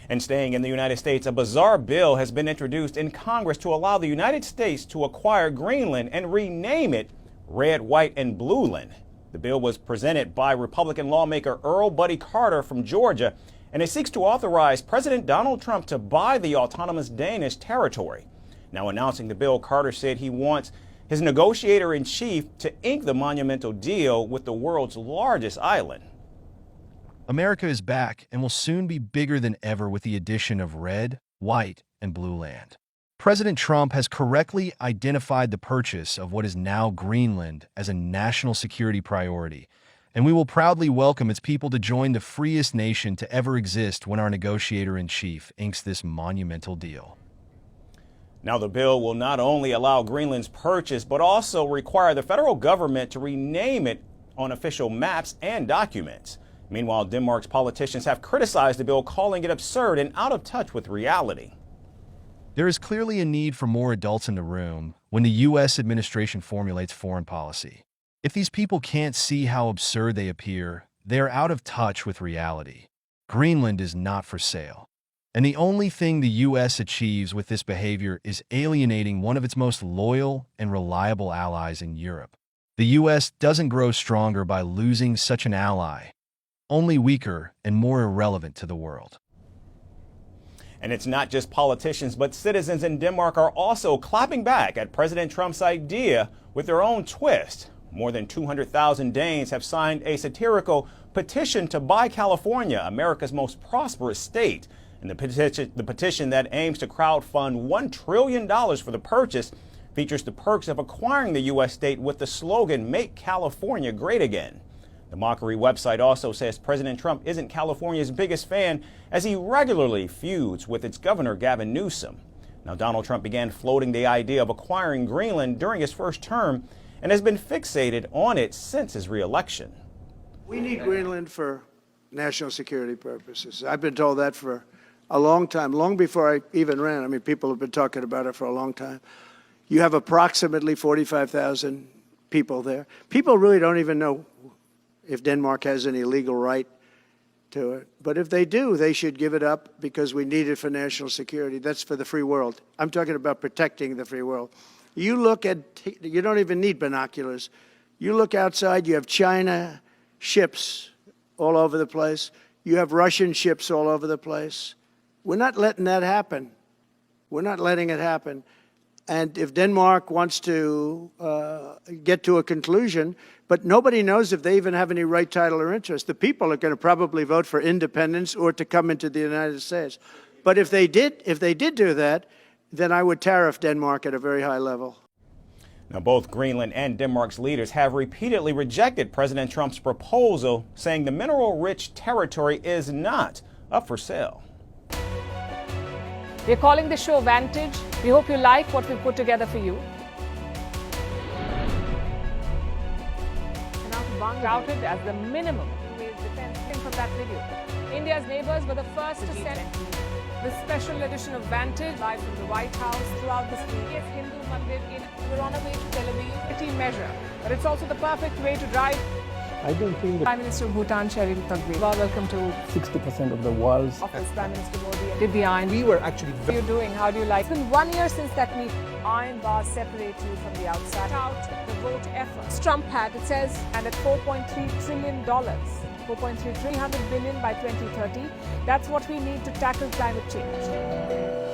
And staying in the United States, a bizarre bill has been introduced in Congress to allow the United States to acquire Greenland and rename it Red, White, and Blueland. The bill was presented by Republican lawmaker Earl Buddy Carter from Georgia, and it seeks to authorize President Donald Trump to buy the autonomous Danish territory. Now announcing the bill, Carter said he wants his negotiator-in-chief to ink the monumental deal with the world's largest island. America is back and will soon be bigger than ever with the addition of Red, White, and Blueland. President Trump has correctly identified the purchase of what is now Greenland as a national security priority, and we will proudly welcome its people to join the freest nation to ever exist when our negotiator-in-chief inks this monumental deal. Now, the bill will not only allow Greenland's purchase, but also require the federal government to rename it on official maps and documents. Meanwhile, Denmark's politicians have criticized the bill, calling it absurd and out of touch with reality. There is clearly a need for more adults in the room when the U.S. administration formulates foreign policy. If these people can't see how absurd they appear, they are out of touch with reality. Greenland is not for sale. And the only thing the U.S. achieves with this behavior is alienating one of its most loyal and reliable allies in Europe. The U.S. doesn't grow stronger by losing such an ally, only weaker and more irrelevant to the world. And it's not just politicians, but citizens in Denmark are also clapping back at President Trump's idea with their own twist. More than 200,000 Danes have signed a satirical petition to buy California, America's most prosperous state. And the petition that aims to crowdfund $1 trillion for the purchase features the perks of acquiring the U.S. state with the slogan, "Make California Great Again." The mockery website also says President Trump isn't California's biggest fan, as he regularly feuds with its governor, Gavin Newsom. Now, Donald Trump began floating the idea of acquiring Greenland during his first term and has been fixated on it since his re-election. We need Greenland for national security purposes. I've been told that for a long time, long before I even ran. I mean, people have been talking about it for a long time. You have approximately 45,000 people there. People really don't even know if Denmark has any legal right to it. But if they do, they should give it up because we need it for national security. That's for the free world. I'm talking about protecting the free world. You look at, you don't even need binoculars. You look outside, you have China ships all over the place. You have Russian ships all over the place. We're not letting that happen. We're not letting it happen. And if Denmark wants to get to a conclusion, but nobody knows if they even have any right, title, or interest. The people are going to probably vote for independence or to come into the United States. But if they did do that, then I would tariff Denmark at a very high level. Now, both Greenland and Denmark's leaders have repeatedly rejected President Trump's proposal, saying the mineral-rich territory is not up for sale. We're calling the show Vantage. We hope you like what we put together for you. Touted as the minimum defense from that video. India's neighbors were the first to send the special edition of Vantage live from the White House throughout this week. Yes, Hindu Mandir we're on our way to Tel Aviv. Pretty measure, but it's also the perfect way to drive. I don't think Prime Minister of Bhutan, Sheryl Tagwe. Welcome to 60% of the world's office, Prime Minister Modi. Divyan, we were actually how are you doing? How do you like? It's been 1 year since that meeting. Iron bars separate you from the outside. Out the vote effort. Trump had, it says, and at $4.3 trillion. 4.3 trillion, $300 billion by 2030. That's what we need to tackle climate change.